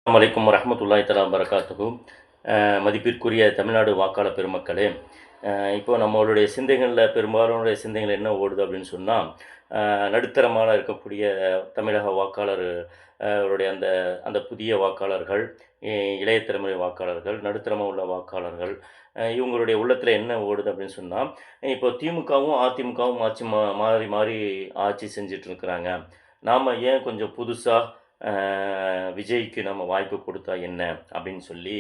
அஸ்ஸலாமு அலைக்கும் வரஹ்மத்துல்லாஹி தஆலா வபரகாத்துஹு. மதிப்பிற்குரிய தமிழ்நாடு வாக்காளர் பெருமக்களே, இப்போ நம்மளுடைய சிந்தைகளில் பெரும்பாலானுடைய சிந்தைகள் என்ன ஓடுது அப்படின்னு சொன்னால், நடுத்தரமான இருக்கக்கூடிய தமிழக வாக்காளர் அவருடைய அந்த அந்த புதிய வாக்காளர்கள், இளைய தலைமுறை வாக்காளர்கள், நடுத்தரமாக உள்ள வாக்காளர்கள், இவங்களுடைய உள்ளத்தில் என்ன ஓடுது அப்படின்னு சொன்னால், இப்போ திமுகவும் அதிமுகவும் மாறி மாறி ஆட்சி செஞ்சுட்டு இருக்கிறாங்க. நாம் ஏன் கொஞ்சம் புதுசா விஜய்க்கு நம்ம வாய்ப்பு கொடுத்தா என்ன அப்படின்னு சொல்லி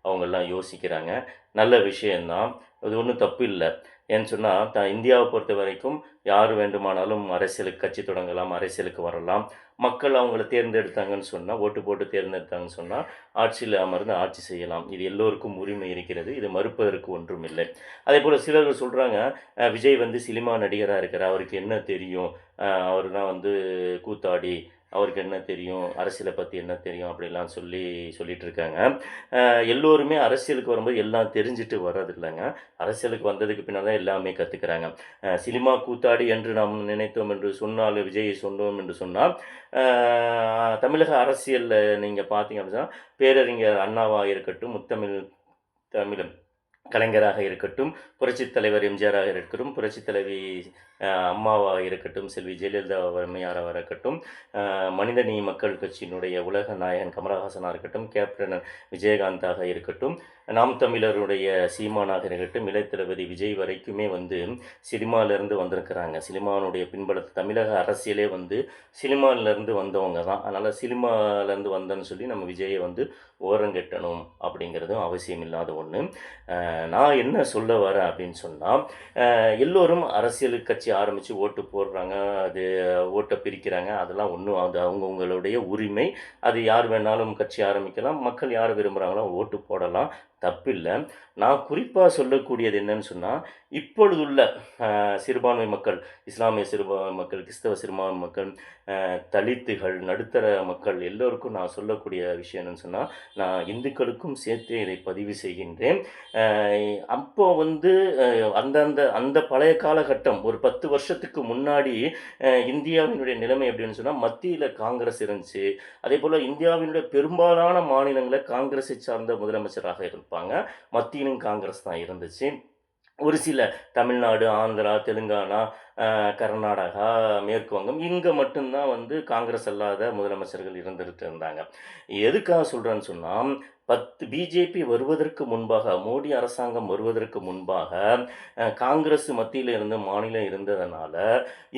அவங்கெல்லாம் யோசிக்கிறாங்க. நல்ல விஷயந்தான். அது ஒண்ணும் தப்பு இல்ல. ஏன்னு சொன்னா, இந்தியாவ பொறுத்த வரைக்கும் யார் வேண்டுமானாலும் அரசியலுக்கு கட்சி தொடங்கலாம், அரசியலுக்கு வரலாம். மக்கள் அவங்கள தேர்ந்தெடுத்தாங்கன்னு சொன்னா, ஓட்டு போட்டு தேர்ந்தெடுத்தாங்கன்னு சொன்னா, ஆட்சியில அமர்ந்து ஆட்சி செய்யலாம். இது எல்லோருக்கும் உரிமை இருக்கிறது. இது மறுப்பதற்கு ஒன்றும் இல்லை. அதேபோல சிலர்கள் சொல்றாங்க, விஜய் வந்து சினிமா நடிகரா இருக்கிறார். அவருக்கு என்ன தெரியும்? அவரு தான் வந்து கூத்தாடி. அவருக்கு என்ன தெரியும்? அரசியல பத்தி என்ன தெரியும்? அப்படிலாம் சொல்லிட்டு இருக்காங்க. எல்லோருமே அரசியலுக்கு வரும்போது எல்லாம் தெரிஞ்சுட்டு வர்றதில்லங்க. அரசியலுக்கு வந்ததுக்கு பின்னால தான் எல்லாமே கத்துக்கிறாங்க. சினிமா கூத்தாடி என்று நாம் நினைத்தோம் என்று சொன்னால், விஜயை சொன்னோம் என்று சொன்னால், அ தமிழக அரசியல்ல நீங்க பார்த்தீங்க அப்படின்னா, பேரறிஞர் அண்ணாவா இருக்கட்டும், முத்தமிழ் தமிழ் கலைஞராக இருக்கட்டும், புரட்சித் தலைவர் எம்ஜிஆராக இருக்கட்டும், புரட்சித் தலைவி அம்மாவாக இருக்கட்டும், செல்வி ஜெயலலிதா அம்மையாராக இருக்கட்டும், மனிதநேய மக்கள் கட்சியினுடைய உலக நாயகன் கமலஹாசனாக இருக்கட்டும், கேப்டன் விஜயகாந்தாக இருக்கட்டும், நாம் தமிழருடைய சீமானாக இருக்கட்டும், இளைய தளபதி விஜய் வரைக்குமே வந்து சினிமாவிலேருந்து வந்திருக்கிறாங்க. சினிமாவினுடைய பின்புலத்து தமிழக அரசியலே வந்து சினிமாவிலேருந்து வந்தவங்க தான். அதனால் சினிமாவிலேருந்து வந்தேன்னு சொல்லி நம்ம விஜயை வந்து ஓரங்கட்டணும் அப்படிங்கிறதும் அவசியம் இல்லாத ஒன்று. நான் என்ன சொல்ல வரேன் அப்படின்னு சொன்னால், எல்லோரும் அரசியல் கட்சி ஆரம்பித்து ஓட்டு போடுறாங்க, அது ஓட்டை பிரிக்கிறாங்க. அதெல்லாம் ஒன்றும் அது அவங்கவுங்களுடைய உரிமை. அது யார் வேணாலும் கட்சி ஆரம்பிக்கலாம். மக்கள் யார் விரும்புகிறாங்களோ ஓட்டு போடலாம். தப்பில்ல. நான் குறிப்பா சொல்லக்கூடியது என்னன்னு சொன்னா, இப்பொழுதுள்ள சிறுபான்மை மக்கள், இஸ்லாமிய சிறுபான்மை மக்கள், கிறிஸ்தவ சிறுபான்மை மக்கள், தலித்துகள், நடுத்தர மக்கள் எல்லோருக்கும் நான் சொல்லக்கூடிய விஷயம் என்னன்னு சொன்னா, நான் இந்துக்களுக்கும் சேர்த்தே இதை பதிவு செய்கின்றேன். அப்போ வந்து அந்த பழைய காலகட்டம் ஒரு 10 வருஷத்துக்கு முன்னாடி இந்தியாவினுடைய நிலைமை எப்படின்னு சொன்னா, மத்தியில காங்கிரஸ் இருந்துச்சு. அதேபோல இந்தியாவினுடைய பெரும்பாலான மாநிலங்கள்ல காங்கிரஸை சார்ந்த முதலமைச்சராக இருப்பாங்க. மத்தியிலும் காங்கிரஸ் தான் இருந்துச்சு. ஒரு சில தமிழ்நாடு, ஆந்திரா, தெலுங்கானா, கர்நாடகா, மேற்கு வங்கம் இங்க மட்டும் தான் வந்து காங்கிரஸ் அல்லாத முதலமைச்சர்கள் இருந்துட்டு இருந்தாங்க. எதுக்காக சொல்றேன்னு சொன்னா, பிஜேபி வருவதற்கு முன்பாக, மோடி அரசாங்கம் வருவதற்கு முன்பாக, காங்கிரஸ் மத்தியில இருந்து மாநிலம் இருந்ததனால,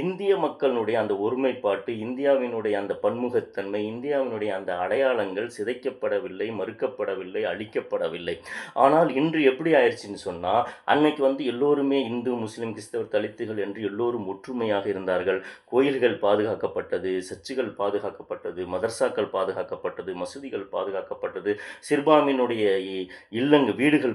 இந்திய மக்களுடைய அந்த ஒருமைப்பாட்டு, இந்தியாவினுடைய அந்த பன்முகத்தன்மை, இந்தியாவினுடைய அந்த அடையாளங்கள் சிதைக்கப்படவில்லை, மறுக்கப்படவில்லை, அழிக்கப்படவில்லை. ஆனால் இன்று எப்படி ஆயிருச்சுன்னு சொன்னா, அன்னைக்கு வந்து எல்லோருமே இந்து, முஸ்லிம், கிறிஸ்தவர், தலித்துகள் என்று எல்லோரும் ஒற்றுமையாக இருந்தார்கள். கோயில்கள் பாதுகாக்கப்பட்டது, சர்ச்சுகள் பாதுகாக்கப்பட்டது, மதர்சாக்கள் பாதுகாக்கப்பட்டது, மசூதிகள் பாதுகாக்கப்பட்டது, சிறுபான்மையினுடைய வீடுகள்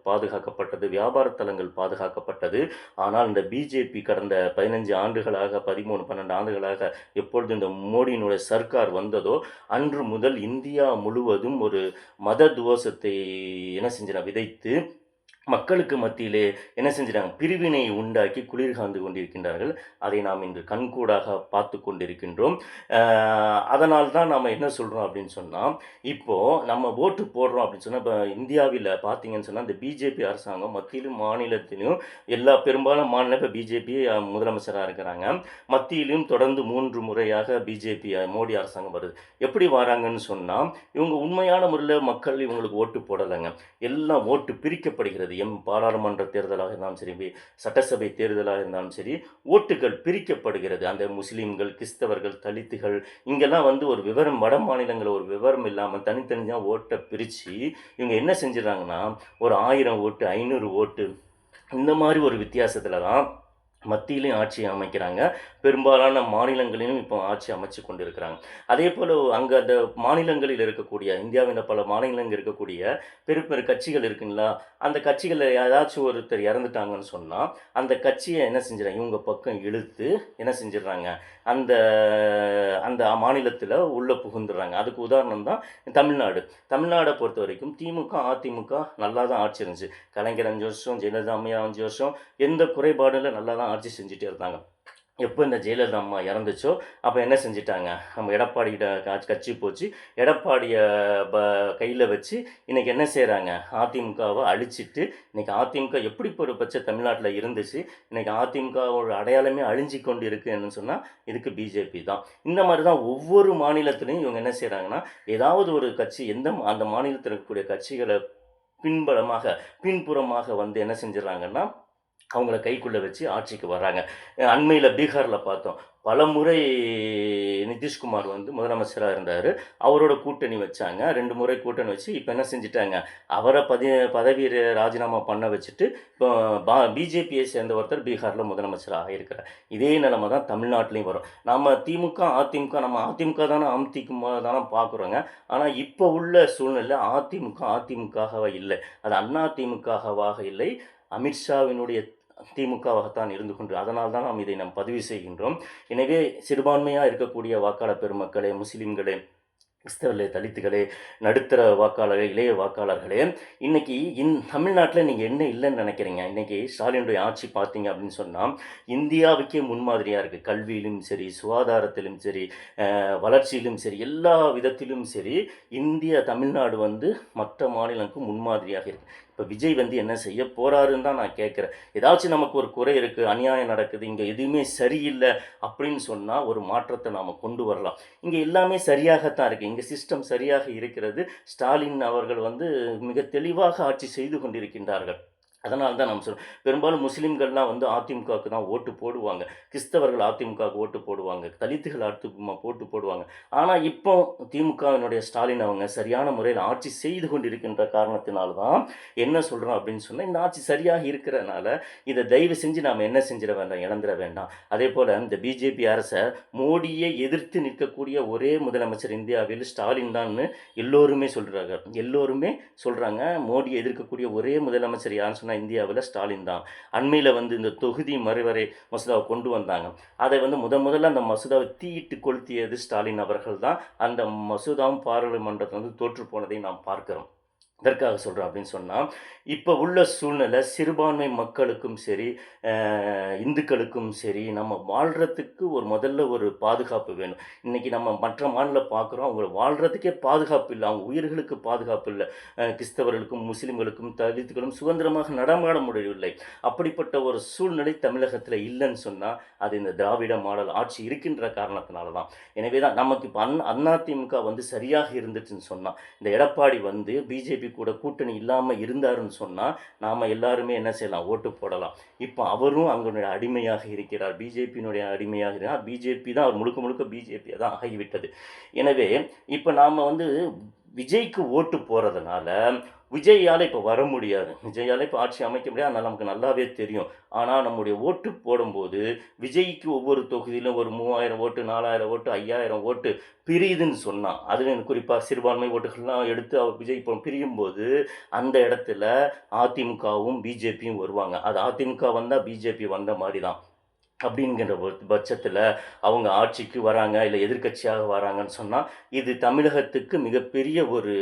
பாதுகாக்கப்பட்டது, வியாபார தலங்கள் பாதுகாக்கப்பட்டது. ஆனால் இந்த பிஜேபி கடந்த 15 ஆண்டுகளாக, 13, 12 ஆண்டுகளாக எப்பொழுது இந்த மோடியினுடைய சர்க்கார் வந்ததோ, அன்று முதல் இந்தியா முழுவதும் ஒரு மத துவேஷத்தை என்ன செஞ்சன விதைத்து, மக்களுக்கு மத்தியிலே என்ன செஞ்சுட்டாங்க, பிரிவினை உண்டாக்கி குளிர் காந்து கொண்டிருக்கின்றார்கள். அதை நாம் இன்று கண்கூடாக பார்த்து கொண்டிருக்கின்றோம். அதனால் தான் நாம் என்ன சொல்கிறோம் அப்படின்னு சொன்னால், இப்போது நம்ம ஓட்டு போடுறோம் அப்படின்னு சொன்னால், இப்போ இந்தியாவில் பார்த்தீங்கன்னு சொன்னால், இந்த பிஜேபி அரசாங்கம் மத்தியிலும் மாநிலத்திலும் பெரும்பாலும் மாநிலம் இப்போ பிஜேபி முதலமைச்சராக இருக்கிறாங்க. மத்தியிலும் தொடர்ந்து 3 முறையாக பிஜேபி மோடி அரசாங்கம் வருது. எப்படி வராங்கன்னு சொன்னால், இவங்க உண்மையான முறையில் மக்கள் இவங்களுக்கு ஓட்டு போடலைங்க. எல்லாம் ஓட்டு பிரிக்கப்படுகிறது. பாராளுமன்ற தேர்தலாக இருந்தாலும் சரி, சட்டசபை தேர்தலாக இருந்தாலும் சரி, ஓட்டுகள் பிரிக்கப்படுகிறது. அந்த முஸ்லீம்கள், கிறிஸ்தவர்கள், தலித்துகள் இங்கெல்லாம் வந்து ஒரு விவரம், வட மாநிலங்களில் ஒரு விவரம் இல்லாமல் தனித்தனியாக ஓட்டை பிரித்து இவங்க என்ன செஞ்சிடறாங்கன்னா, ஒரு 1000 ஓட்டு, 500 ஓட்டு இந்த மாதிரி ஒரு வித்தியாசத்தில் தான் மத்தியிலையும் ஆட்சி அமைக்கிறாங்க. பெரும்பாலான மாநிலங்களிலும் இப்போ ஆட்சி அமைச்சு கொண்டிருக்கிறாங்க. அதே போல் அங்கே அந்த மாநிலங்களில் இருக்கக்கூடிய, இந்தியாவின் பல மாநிலங்கள் இருக்கக்கூடிய பெரு கட்சிகள் இருக்குங்களா, அந்த கட்சிகளில் ஏதாச்சும் ஒருத்தர் இறந்துட்டாங்கன்னு சொன்னால், அந்த கட்சியை என்ன செஞ்சிடறாங்க, இவங்க பக்கம் இழுத்து என்ன செஞ்சிடறாங்க, அந்த அந்த மாநிலத்தில் உள்ளே புகுந்துடுறாங்க. அதுக்கு உதாரணம் தான் தமிழ்நாடு. தமிழ்நாடை பொறுத்த வரைக்கும் திமுக, அதிமுக நல்லா தான் ஆட்சி இருந்துச்சு. கலைஞர் 5 வருஷம், ஜெயலலிதா அம்மையார் 5 வருஷம், எந்த குறைபாடும் இல்லை, நல்லா தான் ஆட்சி செஞ்சுட்டே இருந்தாங்க. எப்போ இந்த ஜெயலலிதா அம்மா இறந்துச்சோ, அப்போ என்ன செஞ்சுட்டாங்க, நம்ம எடப்பாடிகிட்ட கட்சி போச்சு. எடப்பாடிய ப கையில வச்சு இன்னைக்கு என்ன செய்றாங்க, அதிமுகவ அழிச்சிட்டு, இன்னைக்கு அதிமுக எப்படிப்பட்ட பட்ச தமிழ்நாட்டில இருந்துச்சு, இன்னைக்கு அதிமுகவோட அடையாளமே அழிஞ்சு கொண்டு இருக்குன்னு சொன்னா, இதுக்கு பிஜேபி தான். இந்த மாரி தான் ஒவ்வொரு மாநிலத்திலயும் இவங்க என்ன செய்றாங்கன்னா, ஏதாவது ஒரு கட்சி அந்த மாநிலத்தில இருக்கக்கூடிய கட்சிகள பின்புறமாக வந்து என்ன செஞ்சுர்றாங்கன்னா அவங்கள கைக்குள்ள வச்சு ஆட்சிக்கு வர்றாங்க. அண்மையில பீகார்ல பார்த்தோம். பலமுறை நிதிஷ்குமார் வந்து முதலமைச்சரா இருந்தாரு. அவரோட கூட்டணி வச்சாங்க. 2 முறை கூட்டணி வச்சு, இப்ப என்ன செஞ்சுட்டாங்க, அவர பதவி ராஜினாமா பண்ண வச்சுட்டு, இப்போ பிஜேபியை சேர்ந்த ஒருத்தர் பீகார்ல முதலமைச்சரா ஆயிருக்கிறார். இதே நிலைமை தான் தமிழ்நாட்டிலயும் வரும். நம்ம திமுக, அதிமுக நம்ம அதிமுக தான பார்க்குறோங்க. ஆனா, இப்போ உள்ள சூழ்நிலை அதிமுகவாக இல்லை. அது அண்ணா திமுகவாக இல்லை. அமித்ஷாவினுடைய திமுகவாகத்தான் இருந்து கொண்டு அதனால் தான் நாம் பதிவு செய்கின்றோம். எனவே சிறுபான்மையாக இருக்கக்கூடிய வாக்காளர் பெருமக்களே, முஸ்லிம்களே, கிறிஸ்தவர்களே, தலித்துகளே, நடுத்தர வாக்காளர்களே, இளைய வாக்காளர்களே, இன்னைக்கு தமிழ்நாட்டில் நீங்கள் என்ன இல்லைன்னு நினைக்கிறீங்க? இன்னைக்கு ஸ்டாலினுடைய ஆட்சி பார்த்தீங்க அப்படின்னு சொன்னால் இந்தியாவுக்கே முன்மாதிரியாக இருக்குது. கல்வியிலும் சரி, சுகாதாரத்திலும் சரி, வளர்ச்சியிலும் சரி, எல்லா விதத்திலும் சரி தமிழ்நாடு வந்து மற்ற மாநிலங்களுக்கு முன்மாதிரியாக இருக்குது. இப்போ விஜய் வந்து என்ன செய்ய போகிறாருன்னு தான் நான் கேட்குறேன். ஏதாச்சும் நமக்கு ஒரு குறை இருக்குது, அநியாயம் நடக்குது, இங்கே எதுவுமே சரியில்லை அப்படின்னு சொன்னால் ஒரு மாற்றத்தை நாம் கொண்டு வரலாம். இங்கே எல்லாமே சரியாகத்தான் இருக்குது. இங்கே சிஸ்டம் சரியாக இருக்கிறது. ஸ்டாலின் அவர்கள் வந்து மிக தெளிவாக ஆட்சி செய்து கொண்டிருக்கின்றார்கள். அதனால தான் நம்ம சொல்றோம். பெரும்பாலும் முஸ்லீம்கள்லாம் வந்து அதிமுகவுக்கு தான் ஓட்டு போடுவாங்க. கிறிஸ்தவர்கள் அதிமுகவுக்கு ஓட்டு போடுவாங்க. தலித்துகள் ஓட்டு போடுவாங்க. ஆனால் இப்போ திமுகவினுடைய ஸ்டாலின் அவங்க சரியான முறையில் ஆட்சி செய்து கொண்டிருக்கின்ற காரணத்தினால தான் என்ன சொல்கிறோம் அப்படின்னு சொன்னால், இந்த ஆட்சி சரியாக இருக்கிறனால இதை தயவு செஞ்சு நாம் என்ன செஞ்சிட வேண்டாம், இழந்துட வேண்டாம். அதே போல் இந்த பிஜேபி அரசை மோடியை எதிர்த்து நிற்கக்கூடிய ஒரே முதலமைச்சர் இந்தியாவில் ஸ்டாலின் தான்னு எல்லோருமே சொல்கிறாங்க. எல்லோருமே சொல்கிறாங்க. மோடியை எதிர்க்கக்கூடிய ஒரே முதலமைச்சர் யாருன்னு சொன்னால் இந்தியாவில் ஸ்டாலின் தான். அண்மையில் வந்து இந்த தொகுதி மறுவரை மசோதாவை கொண்டு வந்தாங்க. அதை வந்து முதல்ல அந்த மசோதாவை தீயிட்டு கொளுத்தியது ஸ்டாலின் அவர்கள் தான். அந்த மசோதாவும் பாராளுமன்றத்தில் வந்து தோற்று போனதை நாம் பார்க்கிறோம். எதற்காக சொல்கிறோம் அப்படின்னு சொன்னால், இப்போ உள்ள சூழ்நிலை சிறுபான்மை மக்களுக்கும் சரி, இந்துக்களுக்கும் சரி, நம்ம வாழ்கிறதுக்கு முதல்ல ஒரு பாதுகாப்பு வேணும். இன்றைக்கி நம்ம மற்ற மாநிலம் பார்க்குறோம், அவங்க வாழ்கிறதுக்கே பாதுகாப்பு இல்லை, அவங்க உயிர்களுக்கு பாதுகாப்பு இல்லை. கிறிஸ்தவர்களுக்கும், முஸ்லீம்களுக்கும், தலித்துகளும் சுதந்திரமாக நடமாட முடியவில்லை. அப்படிப்பட்ட ஒரு சூழ்நிலை தமிழகத்தில் இல்லைன்னு சொன்னால், அது இந்த திராவிட மாடல் ஆட்சி இருக்கின்ற காரணத்தினால தான். எனவே தான் நமக்கு இப்போ அதிமுக வந்து சரியாக இருந்துச்சுன்னு சொன்னால், இந்த எடப்பாடி வந்து பிஜேபி கூட கூட்டணி இல்லாமல் இருந்தாருன்னு சொன்னால், நாம் எல்லாருமே என்ன செய்யலாம், ஓட்டு போடலாம். இப்போ அவரும் அங்களுடைய அடிமையாக இருக்கிறார், பிஜேபியினுடைய அடிமையாக இருக்கிறார். பிஜேபி தான் அவர் முழுக்க பிஜேபியை தான் ஆகிவிட்டது. எனவே இப்போ நாம் வந்து விஜய்க்கு ஓட்டு போகிறதுனால விஜயால் இப்போ வர முடியாது, விஜயால் இப்போ ஆட்சி அமைக்க முடியாது. அதனால் நமக்கு நல்லாவே தெரியும். ஆனால் நம்முடைய ஓட்டு போடும்போது விஜய்க்கு ஒவ்வொரு தொகுதியிலும் ஒரு 3000 ஓட்டு, 4000 ஓட்டு, 5000 ஓட்டு பிரியுதுன்னு சொன்னால், அதில் குறிப்பாக சிறுபான்மை ஓட்டுகள்லாம் எடுத்து அவர் விஜய் இப்போ பிரியும் போது அந்த இடத்துல அதிமுகவும் பிஜேபியும் வருவாங்க. அது அதிமுக வந்தால் பிஜேபி வந்த மாதிரி தான். அப்படிங்கிற பட்சத்தில் அவங்க ஆட்சிக்கு வராங்க, இல்லை எதிர்க்கட்சியாக வராங்கன்னு சொன்னால், இது தமிழகத்துக்கு மிகப்பெரிய ஒரு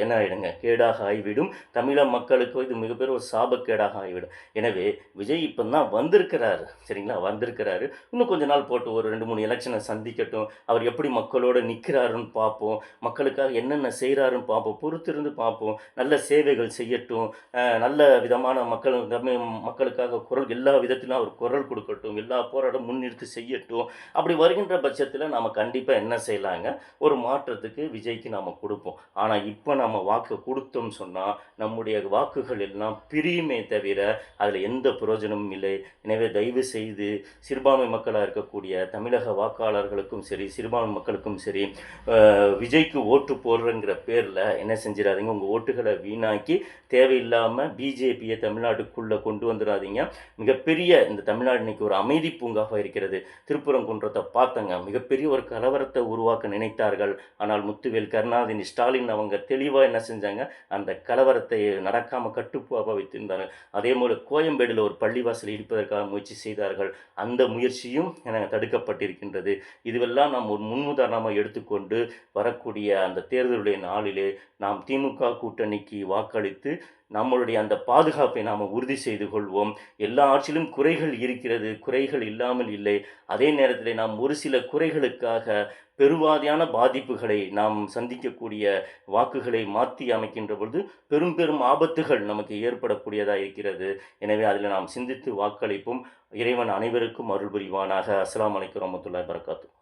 என்ன ஆகிடுங்க, கேடாக ஆகிவிடும். தமிழக மக்களுக்கு இது மிகப்பெரிய ஒரு சாபக்கேடாக ஆகிவிடும். எனவே விஜய் இப்போ தான் வந்திருக்கிறாரு, சரிங்களா, வந்திருக்கிறாரு. இன்னும் கொஞ்ச நாள் போட்டு ஒரு 2-3 எலெக்ஷனை சந்திக்கட்டும். அவர் எப்படி மக்களோடு நிற்கிறாருன்னு பார்ப்போம், மக்களுக்காக என்னென்ன செய்கிறாருன்னு பார்ப்போம், பொறுத்திருந்து பார்ப்போம். நல்ல சேவைகள் செய்யட்டும், நல்ல விதமான மக்களுக்காக எல்லா விதத்திலும் அவர் குரல் கொடுக்கட்டும், எல்லா போராட்டம் முன்னிறுத்தி செய்யட்டும். அப்படி வருகின்ற பட்சத்தில் நாம் கண்டிப்பாக என்ன செய்யலாங்க, ஒரு மாற்றத்துக்கு விஜய்க்கு நாம் கொடுப்போம். ஆனால் இப்போ நம்ம வாக்கு கொடுத்தோம்னு சொன்னால் நம்முடைய வாக்குகள் எல்லாம் பிரியுமே தவிர அதில் எந்த பிரயோஜனமும் இல்லை. எனவே தயவு செய்து சிறுபான்மை மக்களாக இருக்கக்கூடிய தமிழக வாக்காளர்களுக்கும் சரி, சிறுபான்மை மக்களுக்கும் சரி, விஜய்க்கு ஓட்டு போடுறங்கிற பேரில் என்ன செஞ்சிடாதீங்க, உங்கள் ஓட்டுகளை வீணாக்கி தேவையில்லாமல் பிஜேபியை தமிழ்நாட்டுக்குள்ளே கொண்டு வந்துடாதீங்க. மிகப்பெரிய இந்த தமிழ்நாடு இன்னைக்கு ஒரு அமைதி பூங்காக இருக்கிறது. திருப்பரங்குன்றத்தை பார்த்தங்க, மிகப்பெரிய ஒரு கலவரத்தை உருவாக்க நினைத்தார்கள். ஆனால் முத்துவேல் கருணாநிதி ஸ்டாலின் அவங்க தெளிவாக என்ன செஞ்சாங்க, அந்த கலவரத்தை நடக்காமல் கட்டுப்பாக வைத்திருந்தாங்க. அதே போல் கோயம்பேடில் ஒரு பள்ளிவாசல் இடிப்பதற்காக முயற்சி செய்தார்கள். அந்த முயற்சியும் தடுக்கப்பட்டிருக்கின்றது. இதுவெல்லாம் நாம் ஒரு முன்னுதாரணமாக எடுத்துக்கொண்டு வரக்கூடிய அந்த தேர்தலுடைய நாளிலே நாம் திமுக கூட்டணிக்கு வாக்களித்து நம்மளுடைய அந்த பாதுகாப்பை நாம் உறுதி செய்து கொள்வோம். எல்லா ஆட்சியிலும் குறைகள் இருக்கிறது, குறைகள் குறைகள் இல்லாமல் இல்லை. அதே நேரத்திலே நாம் ஒரு சில குறைகளுக்காக பெருவாரியான பாதிப்புகளை நாம் சந்திக்கக்கூடிய வாக்குகளை மாற்றி அமைக்கின்ற பொழுது பெரும் பெரும் ஆபத்துகள் நமக்கு ஏற்படக்கூடியதாக இருக்கிறது. எனவே அதில் நாம் சிந்தித்து வாக்களிப்போம். இறைவன் அனைவருக்கும் அருள் புரிவானாக. அஸ்ஸலாமு அலைக்கும் வரஹ்மத்துல்லாஹி வபரகாத்துஹு.